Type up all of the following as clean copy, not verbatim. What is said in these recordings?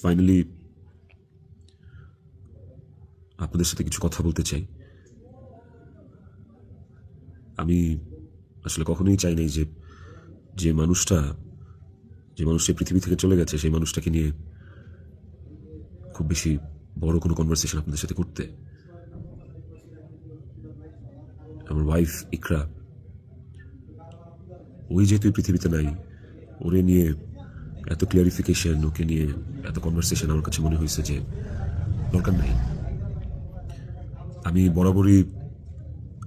Finally আপনাদের সাথে কিছু কথা বলতে চাই। আমি আসলে কখনোই চাই নাই যে যে মানুষটা পৃথিবী থেকে চলে গেছে সেই মানুষটাকে নিয়ে খুব বেশি বড় কোনো কনভারসেশন আপনাদের সাথে করতে। আমার ওয়াইফ ইকরা, ওই যেহেতু পৃথিবীতে নাই, ওরে নিয়ে এত ক্লিয়ারিফিকেশন, ওকে নিয়ে এত কনভারসেশন আমার কাছে মনে হয়েছে যে দরকার নাই। আমি বরাবরই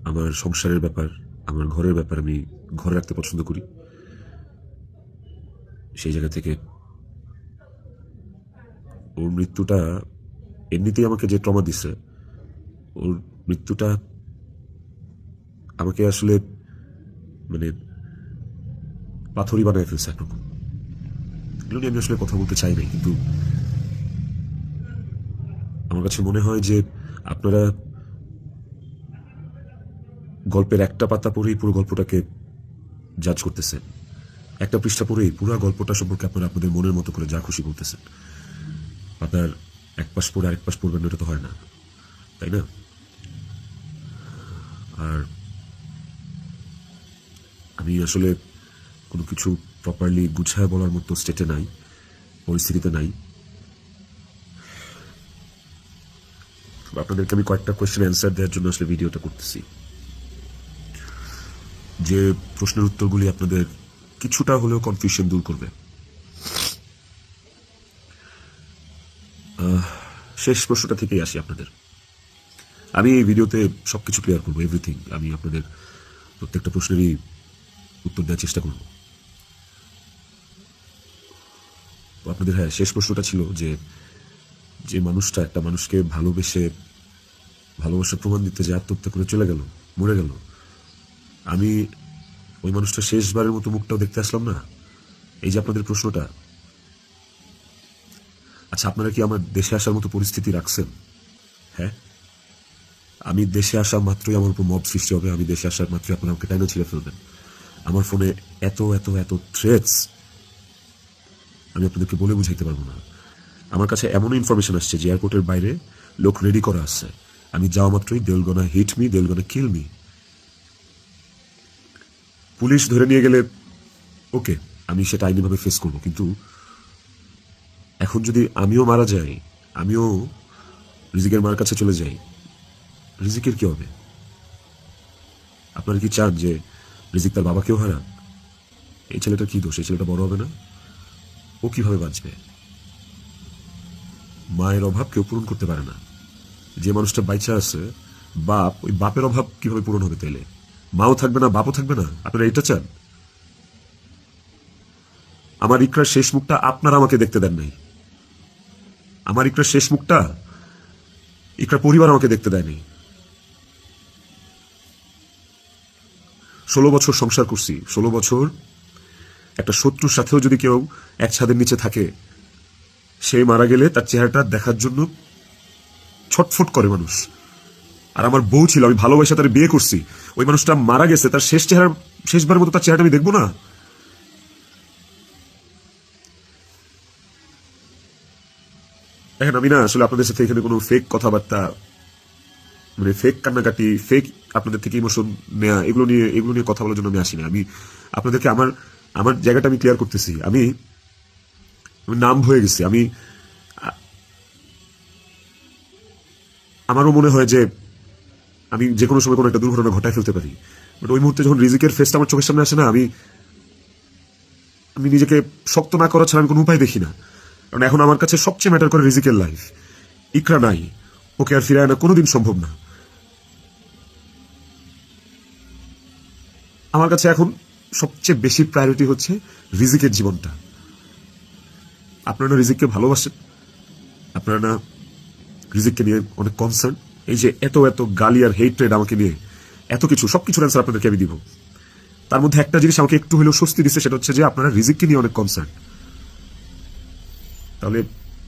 আমার সংসারের ব্যাপার, আমার ঘরের ব্যাপার আমি ঘরে রাখতে পছন্দ করি। সেই জায়গা থেকে ওর মৃত্যুটা এমনিতেই আমাকে যে ট্রমা দিছে, ওর মৃত্যুটা আমাকে আসলে মানে পাথরই বানায় ফেলছে একরকম। এগুলো নিয়ে আমি আসলে কথা বলতে চাই নাই, কিন্তু আমার কাছে মনে হয় যে আপনারা গল্পের একটা পাতা পড়েই পুরো গল্পটাকে জাজ করতেছেন, একটা পৃষ্ঠা পড়েই পুরো গল্পটা সম্পর্কে আপনারা আপনাদের মনের মতো করে যা খুশি বলতেছেন। আপনার এক পাশ পড়ে আরেক পাশ পড়বেন, এটা তো হয় না, তাই না? আর আমি আসলে কোনো কিছু প্রপারলি গুছায় বলার মতো স্টেটে নাই, পরিস্থিতিতে নাই। আপনাদেরকে আমি কয়েকটা কোয়েশ্চেন অ্যান্সার দেওয়ার জন্য আসলে ভিডিওটা করতেছি, যে প্রশ্নের উত্তরগুলি আপনাদের কিছুটা হলেও কনফিউশন দূর করবে। শেষ প্রশ্নটা থেকেই আসি আপনাদের। আমি এই ভিডিওতে সবকিছু ক্লিয়ার করবো, এভরিথিং। আমি আপনাদের প্রত্যেকটা প্রশ্নেরই উত্তর দেওয়ার চেষ্টা করব। তো আপনাদের শেষ প্রশ্নটা ছিল যে যে মানুষটা একটা মানুষকে ভালোবাসার প্রমাণ দিতে যে আত্মহত্যা করে চলে গেল, মরে গেল, আমি ওই মানুষটা শেষবারের মতো মুখটাও দেখতে আসলাম না। এই যে আপনাদের প্রশ্নটা, আচ্ছা আপনারা কি আমার দেশে আসার মতো পরিস্থিতি রাখছেন? হ্যাঁ, আমি দেশে আসা মাত্রই আমার উপর মব সৃষ্টি হবে, আমি দেশে আসার মাত্রই আপনারা আমাকে টাইনা ছিঁড়ে ফেলবেন। আমার ফোনে এত এত এত থ্রেটস আমি আপনাদেরকে বলে বুঝাইতে পারবো না। আমার কাছে এমন ইনফরমেশন আসছে যে এয়ারপোর্টের বাইরে লোক রেডি করা আছে, আমি যাওয়া মাত্রই they will gonna hit me, they will gonna kill me. Police ধরে নিয়ে গেলে ওকে, আমি সেটা আইনিভাবে ফেস করবো, কিন্তু এখন যদি আমিও মারা যাই, আমিও রিজিকের মার কাছে চলে যাই, রিজিকের কি হবে? আপনারা কি চান যে রিজিক তার বাবাকেও হারান? এই ছেলেটার কি দোষ? এই ছেলেটা বড় হবে না? ও কিভাবে বাঁচবে? মায়ের অভাব কেউ পূরণ করতে পারে না। যে মানুষটা বাইচা আছে, ওই বাপের অভাব কিভাবে পূরণ হবে? তাইলে মাও থাকবে না, বাপও থাকবে না? আপনারা এটা চান? আমার ইকরার শেষ মুখটা আপনারা আমাকে দেখতে দেন নাই। আমার ইকরার শেষ মুখটা ইকরার পরিবার আমাকে দেখতে দেয়নি। 16 বছর সংসার করছি, 16 বছর একটা শত্রুর সাথেও যদি কেউ এক ছাদের নিচে থাকে, সে মারা গেলে তার চেহারাটা দেখার জন্য ছটফট করে মানুষ। আর আমার বউ ছিল, আমি ভালোবাসা তার বিয়ে করছি, ওই মানুষটা মারা গেছে, তার শেষবারের মতো তার চেহারাটা আমি দেখবো না? দেখেন, আমি না আসলে আপনাদের সাথে এখানে কোনো ফেক কথাবার্তা, মানে ফেক কান্নাকাটি, ফেক আপনাদের থেকে ইমোশন নেয়া, এগুলো নিয়ে কথা বলার জন্য আমি আসিনি। আমি আপনাদেরকে আমার জায়গাটা আমি ক্লিয়ার করতেছি। আমি নাম হয়ে গেছি। আমারও মনে হয় যে আমি যে কোনো সময় কোনো একটা দুর্ঘটনা ঘটায় ফেলতে পারি, বাট ওই মুহূর্তে যখন রিজিকের ফেসটা আমার চোখের সামনে আসে না, আমি নিজেকে শক্ত না করা ছাড়া আমি কোনো উপায় দেখি না। কারণ এখন আমার কাছে সবচেয়ে ম্যাটার করে রিজিকের লাইফ। ইকরা নাই, ওকে আর ফিরে আনা কোনোদিন সম্ভব না। আমার কাছে এখন সবচেয়ে বেশি প্রায়োরিটি হচ্ছে রিজিকের জীবনটা। আপনারা না রিজিককে ভালোবাসেন, আপনারা না রিজিককে নিয়ে অনেক কনসার্ন। এই যে এত এত গালি আর হেট্রেড আমাকে নিয়ে, এত কিছু, সবকিছুর অ্যান্সার আপনাদেরকে আমি দিব। তার মধ্যে একটা জিনিস আমাকে একটু হলেও স্বস্তি দিচ্ছে, সেটা হচ্ছে যে আপনারা রিজিককে নিয়ে অনেক কনসার্ন। তাহলে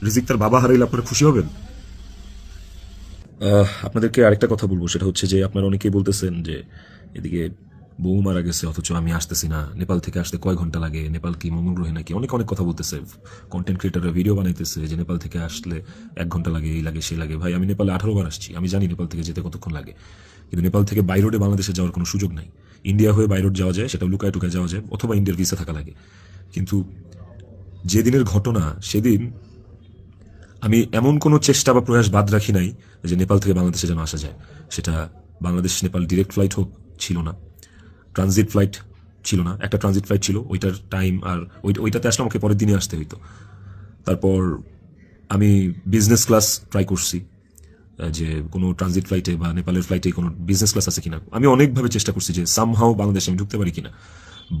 রিজিক তার বাবা হারাইলে আপনারা খুশি হবেন? আপনাদেরকে আরেকটা কথা বলবো, সেটা হচ্ছে যে আপনারা অনেকেই বলতেছেন যে এদিকে বউ মারা গেছে অথচ আমি আসতেছি না, নেপাল থেকে আসতে কয় ঘন্টা লাগে, নেপাল কি মঙ্গল গ্রহে নাকি, অনেক অনেক কথা বলতেছে। কন্টেন্ট ক্রিয়েটাররা ভিডিও বানাইতেছে যে নেপাল থেকে আসলে 1 ঘন্টা লাগে, এই লাগে সেই লাগে। ভাই আমি নেপালে 18 বার আসছি, আমি জানি নেপাল থেকে যেতে কতক্ষণ লাগে। কিন্তু নেপাল থেকে বাই রোডে বাংলাদেশে যাওয়ার কোনো সুযোগ নাই। ইন্ডিয়া হয়ে বাই রোড যাওয়া যায়, সেটা লুকায় টুকায় যাওয়া যায়, অথবা ইন্ডিয়ার ভিসা থাকা লাগে। কিন্তু যেদিনের ঘটনা সেদিন আমি এমন কোনো চেষ্টা বা প্রয়াস বাদ রাখি নাই যে নেপাল থেকে বাংলাদেশে যেন আসা যায়। সেটা বাংলাদেশ নেপাল ডিরেক্ট ফ্লাইট হোক, ছিল না। ট্রানজিট ফ্লাইট ছিল না, একটা ট্রানজিট ফ্লাইট ছিল, ওইটার টাইম আর ওইটাতে আসলে আমাকে পরের দিনে আসতে হইতো। তারপর আমি বিজনেস ক্লাস ট্রাই করছি, যে কোনো ট্রানজিট ফ্লাইটে বা নেপালের ফ্লাইটে কোনো বিজনেস ক্লাস আছে কিনা। আমি অনেকভাবে চেষ্টা করছি যে সামহাও বাংলাদেশে আমি ঢুকতে পারি কিনা।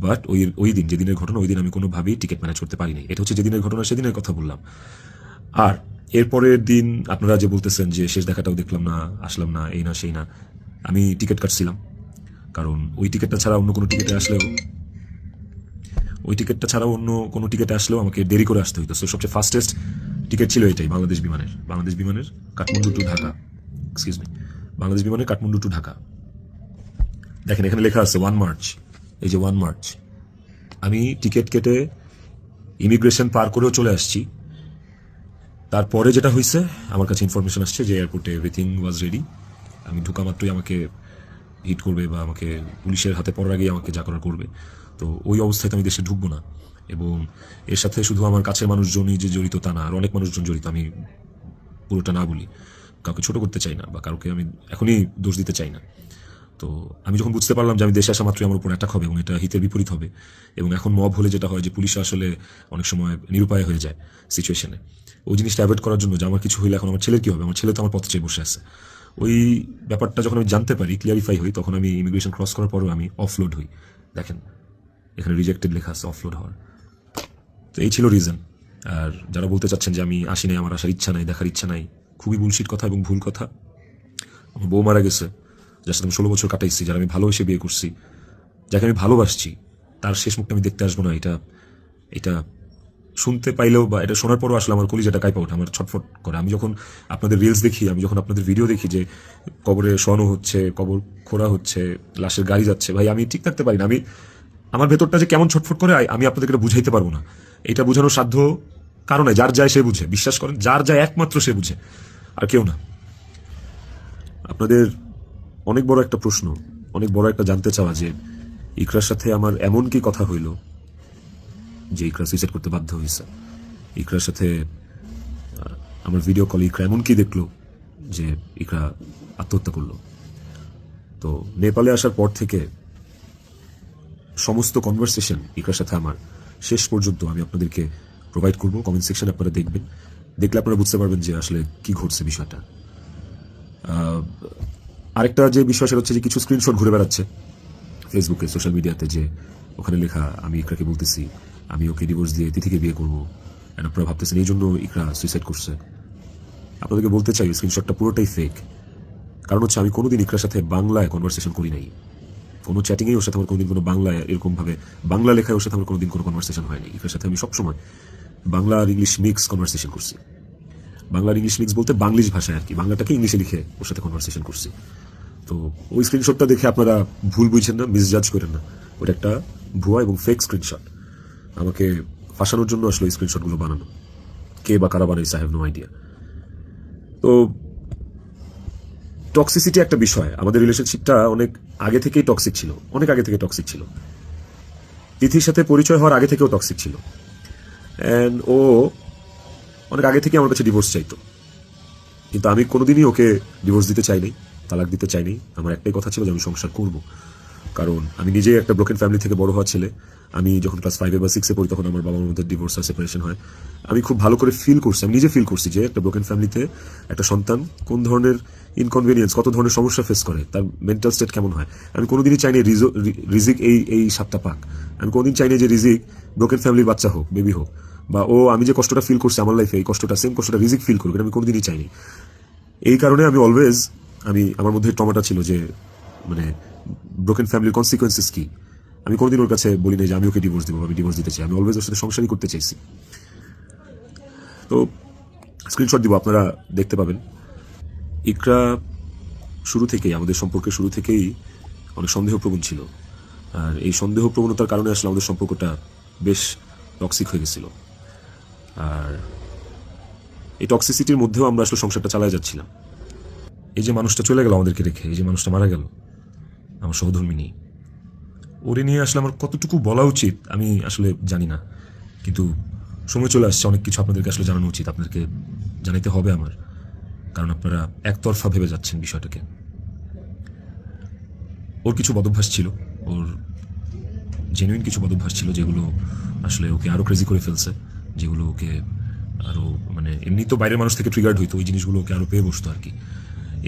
বাট ওই দিন যেদিনের ঘটনা, ওই দিন আমি কোনোভাবেই টিকিট ম্যানেজ করতে পারিনি। এটা হচ্ছে যেদিনের ঘটনা, সেদিনের কথা বললাম। আর এরপরের দিন আপনারা যে বলতেছেন যে শেষ দেখাটাও দেখলাম না, আসলাম না, এই না সেই না, আমি টিকিট কাটছিলাম। কারণ ওই টিকিটটা ছাড়া অন্য কোনো টিকিটে আসলেও আমাকে দেরি করে আসতে হইতো। সো সবচেয়ে ফাস্টেস্ট টিকিট ছিল এটাই, বাংলাদেশ বিমানের Kathmandu to Dhaka, excuse me, Bangladesh বিমানের কাঠমান্ডু টু ঢাকা। দেখেন এখানে লেখা আছে 1 মার্চ, এই যে 1 মার্চ। আমি টিকিট কেটে ইমিগ্রেশন পার করেও চলে আসছি। তারপরে যেটা হয়েছে, আমার কাছে ইনফরমেশন আসছে যে এয়ারপোর্টে এভরিথিং ওয়াজ রেডি। আমি ঢোকা মাত্রই আমাকে হিট করবে বা আমাকে পুলিশের হাতে পড়ার আগেই আমাকে যা করার করবে। তো ওই অবস্থায় তো আমি দেশে ঢুকবো না। এবং এর সাথে শুধু আমার কাছের মানুষজনই যে জড়িত তা না, আর অনেক মানুষজন জড়িত। আমি পুরোটা না বলি, কাউকে ছোট করতে চাই না বা কাউকে আমি এখনই দোষ দিতে চাই না। তো আমি যখন বুঝতে পারলাম যে আমি দেশে আসা মাত্রই আমার উপর অ্যাটাক হবে এবং এটা হিতের বিপরীত হবে, এবং এখন মব হলে যেটা হয় যে পুলিশ আসলে অনেক সময় নিরুপায় হয়ে যায় সিচুয়েশনে, ওই জিনিসটা অ্যাভয়েড করার জন্য যে আমার কিছু হইলে এখন আমার ছেলের কী হবে, আমার ছেলে তো আমার পথ চেয়ে বসে আছে, ওই ব্যাপারটা যখন আমি জানতে পারি, ক্লিয়ারিফাই হই, তখন আমি ইমিগ্রেশন ক্রস করার পরেও আমি অফলোড হই। দেখেন এখানে রিজেক্টেড লেখা আছে, অফলোড হওয়ার। তো এই ছিল রিজন। আর যারা বলতে চাচ্ছেন যে আমি আসি নাই, আমার আসার ইচ্ছা নাই, দেখার ইচ্ছা নাই, খুবই বুলশিট কথা এবং ভুল কথা। আমার বউ মারা গেছে, যার সাথে আমি 16 বছর কাটাইছি, যারা আমি ভালোবেসে বিয়ে করছি, যাকে আমি ভালোবাসছি, তার শেষ মুখটা আমি দেখতে আসবো না, এটা শুনতে পাইলেও বা এটা শোনার পরও আসলে আমার কলিজাটা কাঁপা ওঠে, আমার ছটফট করে। আমি যখন আপনাদের রিলস দেখি, আমি যখন আপনাদের ভিডিও দেখি যে কবরে শোয়ানো হচ্ছে, কবর খোঁড়া হচ্ছে, লাশের গাড়ি যাচ্ছে, ভাই আমি ঠিক থাকতে পারি না। আমার ভেতরটা যে কেমন ছটফট করে আমি আপনাদেরকে এটা বুঝাইতে পারবো না। এটা বোঝানোর সাধ্য কারণে যার যায় সে বুঝে, বিশ্বাস করেন, যার যায় একমাত্র সে বুঝে, আর কেউ না। আপনাদের অনেক বড় একটা প্রশ্ন, অনেক বড় একটা জানতে চাওয়া যে ইকরার সাথে আমার এমন কি কথা হইল যে ইকরা সুইসাইড করতে বাধ্য হয়েছে। ইকরার সাথে আমার ভিডিও কল ইকরা এমন কি দেখলো যে ইকরা আত্মহত্যা করলো। তো নেপালে আসার পর থেকে সমস্ত কনভারসেশন ইকরার সাথে আমার শেষ পর্যন্ত আমি আপনাদেরকে প্রোভাইড করবো। কমেন্ট সেকশন আপনারা দেখবেন, দেখলে আপনারা বুঝতে পারবেন যে আসলে কি ঘটছে বিষয়টা। আরেকটা যে বিষয় সেটা হচ্ছে যে কিছু স্ক্রিনশট ঘুরে বেড়াচ্ছে ফেসবুকে, সোশ্যাল মিডিয়াতে, যে ওখানে লেখা আমি ইকরাকে বলতেছি আমি ওকে ডিভোর্স দিয়ে তিথিকে বিয়ে করবো, আপনারা ভাবতেছেন এই জন্য ইকরা সুইসাইড করছে। আপনাদেরকে বলতে চাই স্ক্রিনশটটা পুরোটাই ফেক। কারণ হচ্ছে আমি কোনোদিন ইকরার সাথে বাংলায় কনভারসেশন করি নাই, কোনো চ্যাটিংয়ে ওর সাথে আমার কোনোদিন কোনো বাংলায় এরকমভাবে বাংলা লেখায় ওর সাথে আমার কোনোদিন কোনো কনভারসেশন হয়নি। ইকরার সাথে আমি সবসময় বাংলা আর ইংলিশ মিক্স কনভারসেশন করছি। বাংলা আর ইংলিশ মিক্স বলতে বাংলিশ ভাষায় আর কি, বাংলাটাকে ইংলিশে লিখে ওর সাথে কনভারসেশন করছি। তো ওই স্ক্রিনশটটা দেখে আপনারা ভুল বুঝছেন না, মিসজাজ করেন না, ওটা একটা ভুয়া এবং ফেক স্ক্রিনশট। আমাকে ফাঁসানোর জন্য আসলে এই স্ক্রিনশটগুলো বানানো, কে বা কারা বানাইছে আই হ্যাভ নো আইডিয়া। তো টক্সিসিটি একটা বিষয়, আমাদের রিলেশনশিপটা অনেক আগে থেকেই টক্সিক ছিল, অনেক আগে থেকে টক্সিক ছিল। তিথির সাথে পরিচয় হওয়ার আগে থেকেও টক্সিক ছিল, অ্যান্ড ও অনেক আগে থেকে আমার কাছে ডিভোর্স চাইতো, কিন্তু আমি কোনোদিনই ওকে ডিভোর্স দিতে চাইনি, তালাক দিতে চাইনি। আমার একটাই কথা ছিল যে আমি সংসার করব, কারণ আমি নিজেই একটা ব্রোকেন ফ্যামিলি থেকে বড় হওয়া ছেলে। আমি যখন ক্লাস 5 বা 6 পড়ি তখন আমার বাবা মার মধ্যে ডিভোর্স আর সেপারেশন হয়। আমি খুব ভালো করে ফিল করছি, আমি নিজে ফিল করছি যে একটা ব্রোকেন ফ্যামিলিতে একটা সন্তান কোন ধরনের ইনকনভিনিয়েন্স, কত ধরনের সমস্যা ফেস করে, তার মেন্টাল স্টেট কেমন হয়। আমি কোনোদিনই চাইনি রিজিক এই সাতটা পাক। আমি কোনোদিন চাইনি যে রিজিক ব্রোকেন ফ্যামিলির বাচ্চা হোক, বেবি হোক, বা ও আমি যে কষ্টটা ফিল করছি আমার লাইফে, এই কষ্টটা সেম কষ্টটা রিজিক ফিল করবে, আমি কোনোদিনই চাইনি। এই কারণে আমি অলওয়েজ আমার মধ্যে ট্রমাটা ছিল যে মানে ব্রোকেন ফ্যামিলির কনসিকুয়েন্সেস কি। আমি কোনোদিন ওর কাছে বলি নাই যে আমি ওকে ডিভোর্স দেবো, আমি ডিভোর্স দিতে চাই। আমি অলওয়েজ ওর সাথে সংসারই করতে চাইছি। তো স্ক্রিনশট দিব, আপনারা দেখতে পাবেন। ইকরা শুরু থেকেই, আমাদের সম্পর্কের শুরু থেকেই অনেক সন্দেহপ্রবণ ছিল। আর এই সন্দেহ প্রবণতার কারণে আসলে আমাদের সম্পর্কটা বেশ টক্সিক হয়ে গেছিল। আর এই টক্সিসিটির মধ্যেও আমরা আসলে সংসারটা চালায় যাচ্ছিলাম। এই যে মানুষটা চলে গেল আমাদেরকে রেখে, এই যে মানুষটা মারা গেল, আমার সহধর্মিনী, ওরে নিয়ে আসলে আমার কতটুকু বলা উচিত আমি আসলে জানি না, কিন্তু সময় চলে আসছে, অনেক কিছু আপনাদেরকে আসলে জানানো উচিত, আপনাদেরকে জানাইতে হবে আমার, কারণ আপনারা একতরফা ভেবে যাচ্ছেন বিষয়টাকে। ওর কিছু বদভ্যাস ছিল, ওর জেনুইন কিছু বদভ্যাস ছিল যেগুলো আসলে ওকে আরও ক্রেজি করে ফেলছে, যেগুলো ওকে আরও মানে এমনি তো বাইরের মানুষ থেকে ট্রিগার্ড হইতো, ওই জিনিসগুলো ওকে আরও পেয়ে বসতো আর কি।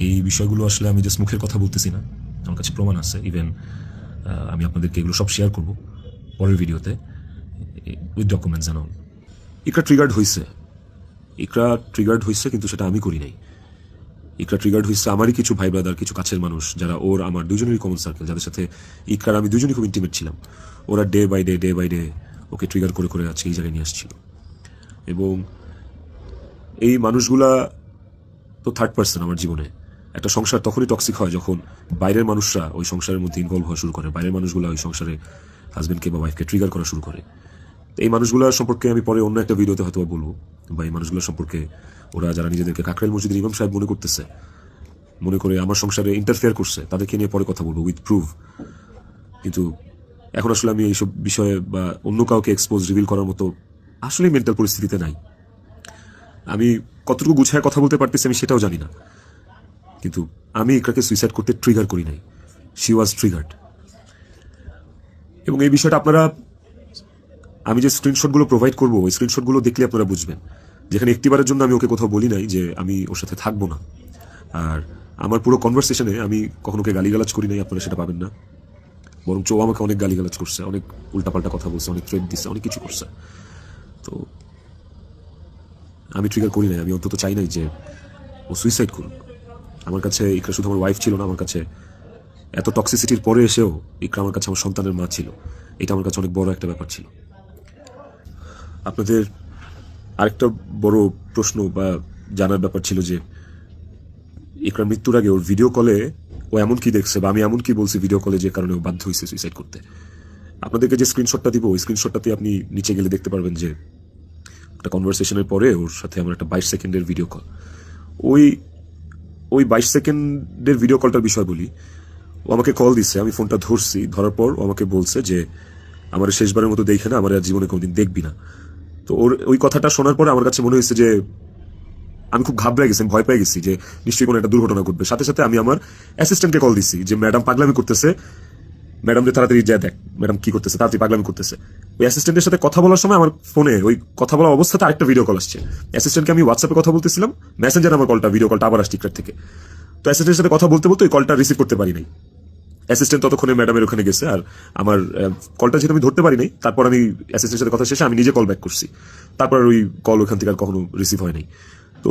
এই বিষয়গুলো আসলে আমি জাস্ট মুখের কথা বলতেছি না, আমার কাছে প্রমাণ আছে। ইভেন আমি আপনাদেরকে এগুলো সব শেয়ার করব পরের ভিডিওতে with documents and all. Iqra triggered হয়েছে, কিন্তু সেটা আমি করি নাই। ইকরা ট্রিগার্ড হয়েছে আমারই কিছু ভাই ব্রাদার, কিছু কাছের মানুষ যারা ওর আমার দুজনেরই কমন সার্কেল, যাদের সাথে ইকরার আমি দুজনই খুব ইন্টিমেট ছিলাম। ওরা ডে বাই ডে ওকে ট্রিগার করে করে আজকে এই জায়গায় নিয়ে আসছিল। এবং এই মানুষগুলা তো থার্ড পার্সন আমার জীবনে। একটা সংসার তখনই টক্সিক হয় যখন বাইরের মানুষরা ওই সংসারের মধ্যে ইনভলভ হওয়া শুরু করে, বাইরের মানুষগুলো ওই সংসারে হাজবেন্ডকে বা ওয়াইফকে ট্রিগার করা শুরু করে। এই মানুষগুলোর সম্পর্কে আমি পরে অন্য একটা ভিডিওতে হয়তো বলবো, বা এই মানুষগুলোর সম্পর্কে ওরা যারা নিজেদেরকে কাকরাইল মসজিদের ইমাম সাহেব মনে করে আমার সংসারে ইন্টারফেয়ার করছে, তাদেরকে নিয়ে পরে কথা বলবো উইথ প্রুফ। কিন্তু এখন আসলে আমি এইসব বিষয়ে বা অন্য কাউকে এক্সপোজ রিভিল করার মতো আসলেই মেন্টাল পরিস্থিতিতে নাই। আমি কতটুকু গুছায় কথা বলতে পারতেছি আমি সেটাও জানি না, কিন্তু আমি ইকরাকে সুইসাইড করতে ট্রিগার করি নাই, শি ওয়াজ ট্রিগার্ড। এবং এই বিষয়টা আপনারা, আমি যে স্ক্রিনশটগুলো প্রোভাইড করবো ওই স্ক্রিনশটগুলো দেখলে আপনারা বুঝবেন, যেখানে একটিবারের জন্য আমি ওকে কোথাও বলি নাই যে আমি ওর সাথে থাকবো না। আর আমার পুরো কনভারসেশনে আমি কখনো ওকে গালিগালাজ করি নাই, আপনারা সেটা পাবেন না। বরং ও আমাকে অনেক গালিগালাজ করছে, অনেক উল্টাপাল্টা কথা বলছে, অনেক থ্রেট দিচ্ছে, অনেক কিছু করছে। তো আমি ট্রিগার করি নাই, আমি অন্তত চাই নাই যে ও সুইসাইড করুক। আমার কাছে ইকরা শুধু আমার ওয়াইফ ছিল না, আমার কাছে এত টক্সিসিটির পরে এসেও ইকরা আমার কাছে আমার সন্তানের মা ছিল। এটা আমার কাছে অনেক বড় একটা ব্যাপার ছিল। আপনাদের আরেকটা বড় প্রশ্ন বা জানার ব্যাপার ছিল যে ইকরার মৃত্যুর আগে ওর ভিডিও কলে ও এমন কি দেখছে বা আমি এমন কি বলছি ভিডিও কলে যে কারণে ও বাধ্য হয়েছে সুইসাইড করতে। আপনাদেরকে যে স্ক্রিনশটটা দিব ওই স্ক্রিনশটটাতে আপনি নিচে গেলে দেখতে পারবেন যে একটা কনভারসেশনের পরে ওর সাথে আমার একটা 22 সেকেন্ডের ভিডিও কল। ওই 22 সেকেন্ডের ভিডিও কলটার বিষয় বলি। ও আমাকে কল দিচ্ছে, আমি ফোনটা ধরছি, ধরার পর ও আমাকে বলছে যে আমার শেষবারের মতো দেখে না, আমার আর জীবনে কোনোদিন দেখবি না। তো ওর ওই কথাটা শোনার পরে আমার কাছে মনে হয়েছে যে আমি খুব ঘাবড়ে গেছি, ভয় পেয়ে গেছি যে নিশ্চয়ই কোনো একটা দুর্ঘটনা ঘটবে। সাথে সাথে আমি আমার অ্যাসিস্ট্যান্টকে কল দিচ্ছি যে ম্যাডাম পাগলামি করতেছে, ম্যাডামদের তাড়াতাড়ি যা দেখ ম্যাডাম কি করতেছে, তাড়াতাড়ি পাগলামি করতেছে। ওই অ্যাসিস্ট্যান্টের সাথে কথা বলার সময় আমার ফোনে ওই কথা বলা অবস্থাতে আরেকটা ভিডিও কল আসছে। অ্যাসিস্ট্যান্টকে আমি হোয়াটসঅ্যাপে কথা বলতেছিলাম, মেসেঞ্জারে আমার ভিডিও কলটা আবার আসছে টিকটক থেকে। তো অ্যাসিস্ট্যান্টের সাথে কথা বলতে বলতে ওই কলটা রিসিভ করতে পারি নাই। অ্যাসিস্ট্যান্ট ততক্ষণে ম্যাডামের ওখানে গেছে, আর আমার কলটা যেহেতু আমি ধরতে পারি নাই, তারপর আমি অ্যাসিস্ট্যান্টের সাথে কথা শেষে আমি নিজে কল ব্যাক করছি। তারপর ওই কল ওখান থেকে আর কখনো রিসিভ হয় নাই। তো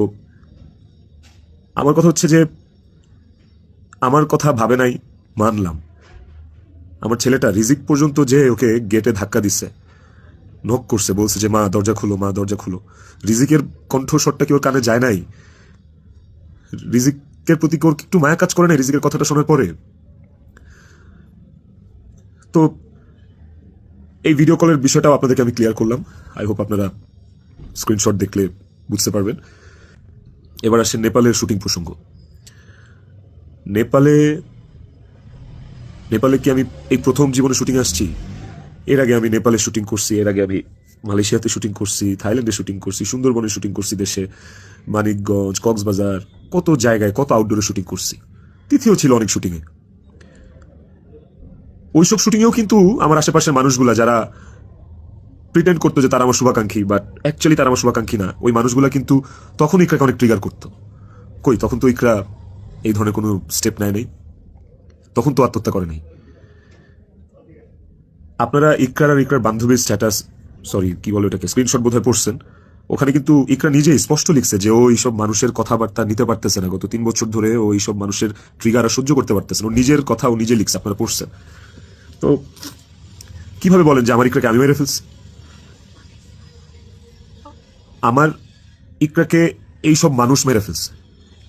আমার কথা হচ্ছে যে আমার কথা ভাবে নাই, মানলাম। আমার ছেলেটা রিজিক পর্যন্ত যে ওকে গেটে ধাক্কা দিচ্ছে, নক করছে, বলছে যে মা দরজা খুলো, মা দরজা খুলো। রিজিকের কণ্ঠস্বরটা কি ওর কানে যায় নাই? রিজিকের প্রতি ওর একটু মায়া কাজ করে নাই রিজিকের কথাটা শোনার পরে? তো এই ভিডিও কলের বিষয়টাও আপনাদেরকে আমি ক্লিয়ার করলাম। আই হোপ আপনারা স্ক্রিনশট দেখলে বুঝতে পারবেন। এবার আসছে নেপালের শুটিং প্রসঙ্গ। নেপালে কি আমি এই প্রথম জীবনে শুটিং আসছি? এর আগে আমি নেপালে শুটিং করছি, এর আগে আমি মালয়েশিয়াতে শুটিং করছি, থাইল্যান্ডে শুটিং করছি, সুন্দরবনে শুটিং করছি, দেশে মানিকগঞ্জ, কক্সবাজার, কত জায়গায় কত আউটডোরে শুটিং করছি। তিথিও ছিল অনেক শুটিংয়ে। ওইসব শুটিংয়েও কিন্তু আমার আশেপাশের মানুষগুলা যারা প্রিটেন্ড করতো যে তারা আমার শুভাকাঙ্ক্ষী, বাট অ্যাকচুয়ালি তারা আমার শুভাকাঙ্ক্ষী না, ওই মানুষগুলা কিন্তু তখন ইকরাকে অনেক ট্রিগার করতো। কই, তখন তো ইকরা এই ধরনের কোনো স্টেপ নেয় নাই, তখন তো আত্মহত্যা করে নাই। আপনারা ইকরার আর ইকরার বান্ধবীর স্ট্যাটাস, সরি কি বলে ওটাকে, স্ক্রিনশট বোধহয় পড়ছেন। ওখানে কিন্তু ইকরা নিজেই স্পষ্ট লিখছে যে ও এইসব মানুষের কথাবার্তা নিতে পারতেছে না, গত 3 বছর ধরে ও এইসব মানুষের ট্রিগার আর সহ্য করতে পারতেছে না। ও নিজের কথা ও নিজে লিখছে, আপনারা পড়ছেন। তো কিভাবে বলেন যে আমার ইকরাকে আমি মেরে ফেলছি? আমার ইকরাকে এইসব মানুষ মেরে ফেলছে,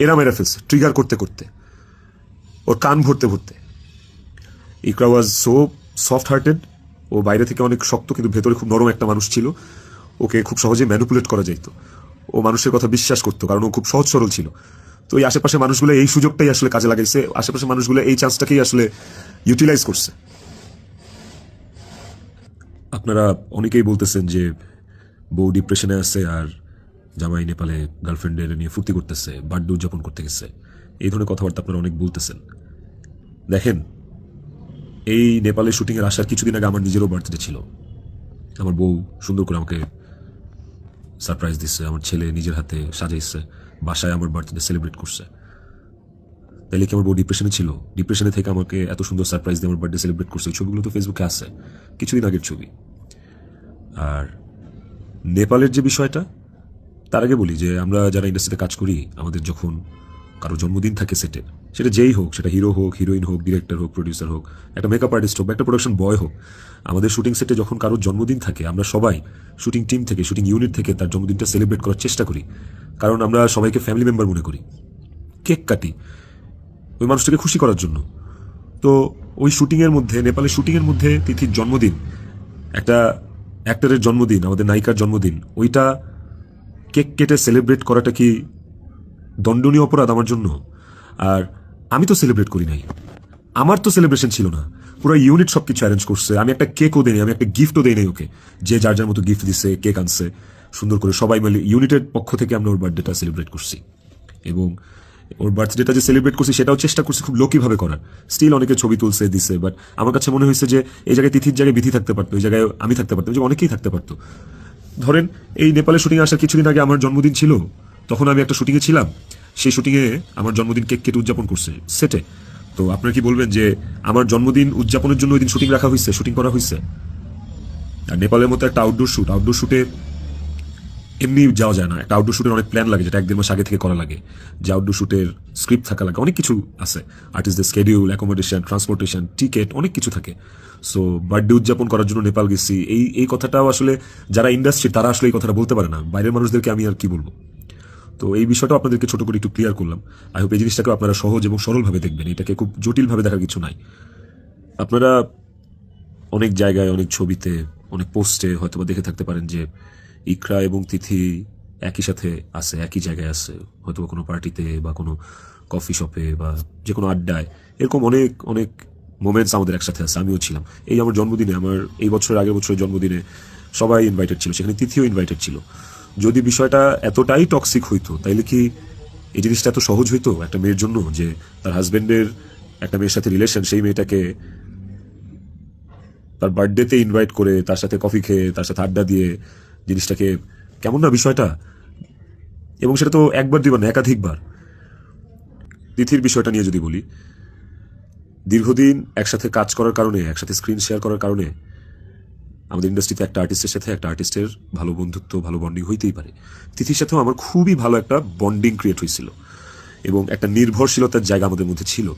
এরা মেরে ফেলছে ট্রিগার করতে করতে, ওর কান ভরতে ভরতে। ইকরা ওয়াজ সো সফট হার্টেড, ও বাইরে থেকে অনেক শক্ত কিন্তু ভেতরে খুব নরম একটা মানুষ ছিল। ওকে খুব সহজে ম্যানিপুলেট করা যেত, ও মানুষের কথা বিশ্বাস করতো কারণ ও খুব সহজ সরল ছিল। তো এই আশেপাশে মানুষগুলো এই সুযোগটাই আসলে কাজে লাগাইছে, আশেপাশে মানুষগুলো এই চান্সটাকেই আসলে ইউটিলাইজ করছে। আপনারা অনেকেই বলতেছেন যে বউ ডিপ্রেশনে আছে আর জামাই নেপালে গার্লফ্রেন্ডের নিয়ে ফুর্তি করতেছে, বার্থডে উদযাপন করতে গেছে, এই ধরনের কথাবার্তা আপনারা অনেক বলতেছেন। দেখেন, এই নেপালে শুটিংয়ের আসার কিছুদিন আগে আমার নিজেরও বার্থডে ছিল। আমার বউ সুন্দর করে আমাকে সারপ্রাইজ দিচ্ছে, আমার ছেলে নিজের হাতে সাজাইছে, বাসায় আমার বার্থডে সেলিব্রেট করছে। তাইলে কি আমার বউ ডিপ্রেশনে ছিল? ডিপ্রেশনে থেকে আমাকে এত সুন্দর সারপ্রাইজ দিয়ে আমার বার্থডে সেলিব্রেট করছে। এই ছবিগুলো তো ফেসবুকে আছে, কিছুদিন আগের ছবি। আর নেপালের যে বিষয়টা, তার আগে বলি যে আমরা যারা ইন্ডাস্ট্রিতে কাজ করি, আমাদের যখন কারো জন্মদিন থাকে সেটে, সেটা যেই হোক, সেটা হিরো হোক, হিরোইন হোক, ডিরেক্টর হোক, প্রডিউসার হোক, একটা মেকআপ আর্টিস্ট হোক বা একটা প্রোডাকশন বয় হোক, আমাদের শুটিং সেটে যখন কারোর জন্মদিন থাকে, আমরা সবাই শুটিং টিম থেকে, শুটিং ইউনিট থেকে তার জন্মদিনটা সেলিব্রেট করার চেষ্টা করি। কারণ আমরা সবাইকে ফ্যামিলি মেম্বার মনে করি, কেক কাটি ওই মানুষটাকে খুশি করার জন্য। তো ওই শুটিংয়ের মধ্যে, নেপালের শুটিংয়ের মধ্যে তিথির জন্মদিন, একটা অ্যাক্টরের জন্মদিন, আমাদের নায়িকার জন্মদিন, ওইটা কেক কেটে সেলিব্রেট করাটা কি দণ্ডনীয় অপরাধ আমার জন্য? আর আমি তো সেলিব্রেট করি নাই, আমার তো সেলিব্রেশন ছিল না, পুরো ইউনিট সব কিছু অ্যারেঞ্জ করছে। আমি একটা কেকও দেই, আমি একটা গিফটও দেই নাই ওকে। যে যার যার মতো গিফট দিচ্ছে, কেক আনছে, সুন্দর করে সবাই মিলে ইউনিটের পক্ষ থেকে আমরা ওর বার্থডেটা সেলিব্রেট করছি। এবং ওর বার্থডেটা যে সেলিব্রেট করছি সেটাও চেষ্টা করছি খুব লোকিভাবে করার। স্টিল অনেকে ছবি তুলছে, দিছে, বাট আমার কাছে মনে হয়েছে যে এই জায়গায় তিথির জায়গায় বিধি থাকতে পারতো, এই জায়গায় আমি থাকতে পারতাম, যে অনেকেই থাকতে পারতো। ধরেন, এই নেপালে শুটিং আসার কিছুদিন আগে আমার জন্মদিন ছিল, তখন আমি একটা শুটিংয়ে ছিলাম, সেই শুটিংয়ে আমার জন্মদিন কেক কেটে উদযাপন করছে সেটে। তো আপনারা কি বলবেন যে আমার জন্মদিন উদযাপনের জন্য ওই দিন শুটিং রাখা হয়েছে, শুটিং করা হয়েছে? আর নেপালের মতো একটা আউটডোর শুট, আউটডোর শুটে এমনি যাওয়া যায় না। একটা আউটডোর শুটের অনেক প্ল্যান লাগে, যেটা 1-1.5 মাস আগে থেকে করা লাগে। যে আউটডোর শুটের স্ক্রিপ্ট থাকা লাগে, অনেক কিছু আছে, আর্টিস্টদের স্কেডিউল, অ্যাকোমোডেশন, ট্রান্সপোর্টেশন, টিকেট, অনেক কিছু থাকে। সো বার্থডে উদযাপন করার জন্য নেপাল গেছি, এই কথাটাও আসলে যারা ইন্ডাস্ট্রি তারা আসলে এই কথাটা বলতে পারে না, বাইরের মানুষদেরকে আমি আর কি বলবো। তো এই বিষয়টা আপনাদেরকে ছোট করে একটু ক্লিয়ার করলাম। আই হোপ এই জিনিসটাকে আপনারা সহজ এবং সরলভাবে দেখবেন, এটাকে খুব জটিলভাবে দেখার কিছু নাই। আপনারা অনেক জায়গায়, অনেক ছবিতে, অনেক পোস্টে হয়তো বা দেখে থাকতে পারেন যে ইকরা এবং তিথি একই সাথে আছে, একই জায়গায় আছে, হয়তো কোনো পার্টিতে বা কোনো কফি শপে বা যে কোনো আড্ডায়। এরকম অনেক অনেক মোমেন্টস আমাদের একসাথে আছে, আমিও ছিলাম। এই আমার জন্মদিনে, আমার এই বছরের আগের বছরের জন্মদিনে সবাই ইনভাইটেড ছিল, সেখানে তিথিও ইনভাইটেড ছিল। যদি বিষয়টা এতটাই টক্সিক হইতো, তাইলে কি এই জিনিসটা এত সহজ হইতো একটা মেয়ের জন্য, যে তার হাজবেন্ডের একটা মেয়ের সাথে রিলেশন, সেই মেয়েটাকে তার বার্থডেতে ইনভাইট করে তার সাথে কফি খেয়ে তার সাথে আড্ডা দিয়ে, জিনিসটাকে কেমন না বিষয়টা? এবং সেটা তো একবার দুইবার না, একাধিকবার। তিথির বিষয়টা নিয়ে যদি বলি, দীর্ঘদিন একসাথে কাজ করার কারণে, একসাথে স্ক্রিন শেয়ার করার কারণে আমাদের ইন্ডাস্ট্রিতে একটা আর্টিস্টের সাথে একটা আর্টিস্টের ভালো বন্ধুত্ব, ভালো বন্ডিং হইতেই পারে। তিথির সাথেও আমার খুবই ভালো একটা বন্ডিং ক্রিয়েট হয়েছিল এবং একটা নির্ভরশীলতার জায়গা আমাদের মধ্যে ছিল।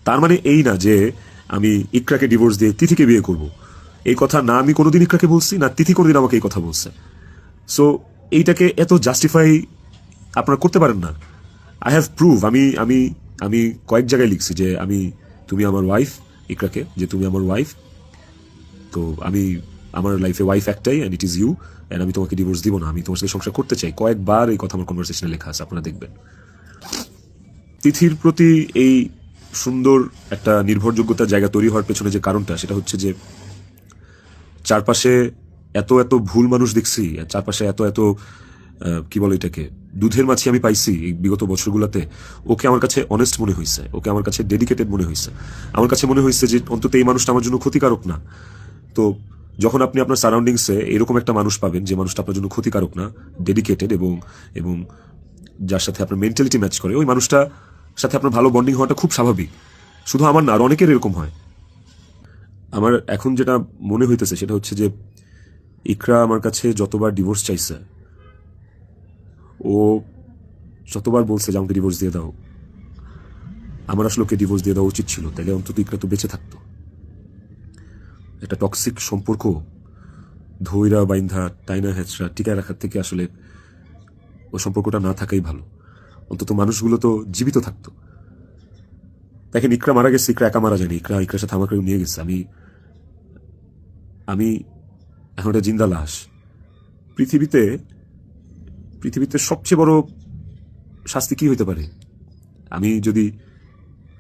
তার মানে এই না যে আমি ইকরাকে ডিভোর্স দিয়ে তিথিকে বিয়ে করব, এই কথা না আমি কোনোদিন ইকরাকে বলছি, না তিথি কোনোদিন আমাকে এই কথা বলছে। সো এইটাকে এত জাস্টিফাই আপনারা করতে পারেন না। আই হ্যাভ প্রুভ, আমি আমি আমি কয়েক জায়গায় লিখছি যে তুমি আমার ওয়াইফ, ইকরাকে, যে তুমি আমার ওয়াইফ, তো আমার লাইফে ওয়াইফ একটাই, and it is you, and আমি তোমাকে ডিভোর্স দিব না, আমি তোমার সাথে সংসার করতে চাই। কয়েকবার এই কথা আমার কনভারসেশনে লেখা আছে, আপনারা দেখবেন। তিথির প্রতি এই সুন্দর একটা নির্ভরযোগ্যতার জায়গা তৈরি হওয়ার পেছনে যে কারণটা, সেটা হচ্ছে যে চারপাশে এত এত ভুল মানুষ দেখছি, চারপাশে এত এত কি বলে এটাকে, দুধের মাছি আমি পাইছি এই বিগত বছরগুলোতে। ওকে আমার কাছে অনেস্ট মনে হয়েছে, ওকে আমার কাছে ডেডিকেটেড মনে হয়েছে, আমার কাছে মনে হয়েছে যে অন্তত এই মানুষটা আমার জন্য ক্ষতিকারক না। তো যখন আপনি আপনার সারাউন্ডিংসে এরকম একটা মানুষ পাবেন, যে মানুষটা আপনার জন্য ক্ষতিকারক না, ডেডিকেটেড, এবং যার সাথে আপনার মেন্টালিটি ম্যাচ করে, ওই মানুষটা সাথে আপনার ভালো বন্ডিং হওয়াটা খুব স্বাভাবিক। শুধু আমার না, আর অনেকের এরকম হয়। আমার এখন যেটা মনে হইতেছে সেটা হচ্ছে যে ইকরা আমার কাছে যতবার ডিভোর্স চাইছে, ও যতবার বলছে যে আমাকে ডিভোর্স দিয়ে দাও, আমার আসলে ওকে ডিভোর্স দিয়ে দেওয়া উচিত ছিল, তাহলে অন্তত ইকরা তো বেঁচে থাকতো। একটা টক্সিক সম্পর্ক ধৈরা বাইন্ধা টাইনা হেঁচড়া টিকায় রাখার থেকে আসলে ওই সম্পর্কটা না থাকাই ভালো। অন্তত মানুষগুলো তো জীবিত থাকতো। দেখেন, ইকরা মারা গেছে, ইকরা একা মারা যায়নি, ইকরার সাথে আমাকে নিয়ে গেছে। আমি আমি এখন একটা জিন্দা লাশ। পৃথিবীতে পৃথিবীতে সবচেয়ে বড় শাস্তি কি হইতে পারে? আমি যদি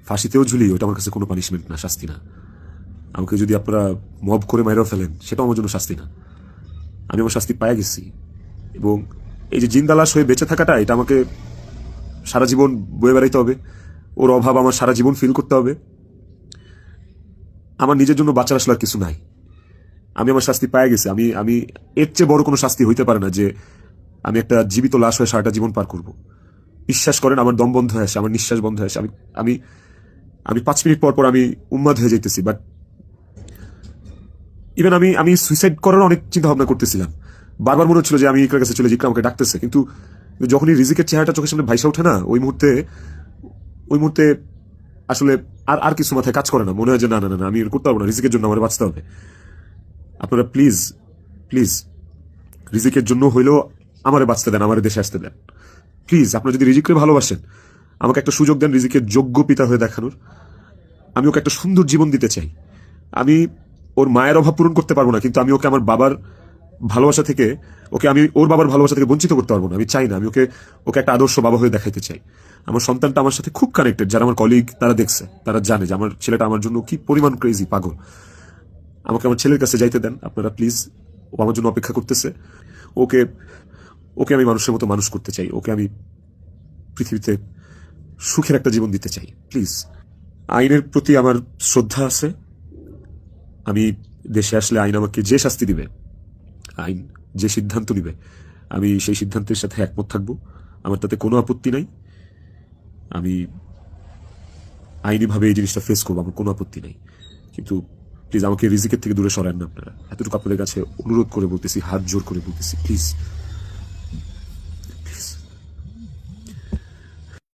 ফাঁসিতেও ঝুলি, ওটা আমার কাছে কোনো পানিশমেন্ট না, শাস্তি না। আমাকে যদি আপনারা মব করে মাইরাও ফেলেন, সেটাও আমার জন্য শাস্তি না। আমি আমার শাস্তি পায়ে গেছি। এবং এই যে জিন্দা লাশ হয়ে বেঁচে থাকাটা, এটা আমাকে সারা জীবন বয়ে বেড়াইতে হবে। ওর অভাব আমার সারা জীবন ফিল করতে হবে। আমার নিজের জন্য বাঁচার আসলে আর কিছু নাই। আমি আমার শাস্তি পায়ে গেছি। আমি আমি এর চেয়ে বড় কোনো শাস্তি হইতে পারে না যে আমি একটা জীবিত লাশ হয়ে সারাটা জীবন পার করব। বিশ্বাস করেন, আমার দম বন্ধ হয়ে আসে, আমার নিঃশ্বাস বন্ধ হয়ে আসে। আমি আমি আমি 5 মিনিট পর পর আমি উন্মাদ হয়ে যাইতেছি। বাট ইভেন আমি আমি সুইসাইড করার অনেক চিন্তা ভাবনা করতেছিলাম। বারবার মনে হচ্ছিল যে আমি ইকরার কাছে চলে যাই, ইকরা আমাকে ডাকতেছে। কিন্তু যখনই রিজিকের চেহারাটা চোখের সামনে ভাইসা ওঠে না, ওই মুহূর্তে আসলে আর আর কিছু মাথায় কাজ করে না। মনে হয় যে না না না না, আমি এর করতে পারবো না, রিজিকের জন্য আমার বাঁচতে হবে। আপনারা প্লিজ প্লিজ রিজিকের জন্য হইলেও আমারে বাঁচতে দেন, আমার দেশে আসতে দেন প্লিজ। আপনারা যদি রিজিককে ভালোবাসেন, আমাকে একটা সুযোগ দেন রিজিকের যোগ্য পিতা হয়ে দেখানোর। আমি ওকে একটা সুন্দর জীবন দিতে চাই। আমি ওর মায়ের অভাব পূরণ করতে পারবো না, কিন্তু আমি ওকে আমার বাবার ভালোবাসা থেকে, আমি ওর বাবার ভালোবাসা থেকে বঞ্চিত করতে পারবো না। আমি চাই না, আমি ওকে ওকে একটা আদর্শ বাবা হয়ে দেখাইতে চাই। আমার সন্তানটা আমার সাথে খুব কানেক্টেড। যারা আমার কলিগ, তারা দেখছে, তারা জানে যে আমার ছেলেটা আমার জন্য কি পরিমাণ ক্রেজি, পাগল। আমাকে আমার ছেলের কাছে যাইতে দেন আপনারা প্লিজ। ও আমার জন্য অপেক্ষা করতেছে। ওকে ওকে আমি মানুষের মতো মানুষ করতে চাই। ওকে আমি পৃথিবীতে সুখের একটা জীবন দিতে চাই প্লিজ। আইনের প্রতি আমার শ্রদ্ধা আছে। আমি দেশে আসলে আইন আমাকে যে শাস্তি দিবে, আইন যে সিদ্ধান্ত নিবে, আমি সেই সিদ্ধান্তের সাথে একমত থাকবো। আমার তাতে কোনো আপত্তি নাই। আমি আইনিভাবে এই জিনিসটা ফেস করবো, আমার কোনো আপত্তি নাই। কিন্তু প্লিজ আমাকে রিজিকের থেকে দূরে সরান না আপনারা। এতটুকু আপনাদের কাছে অনুরোধ করে বলতেছি, হাত জোর করে বলতেছি, প্লিজ।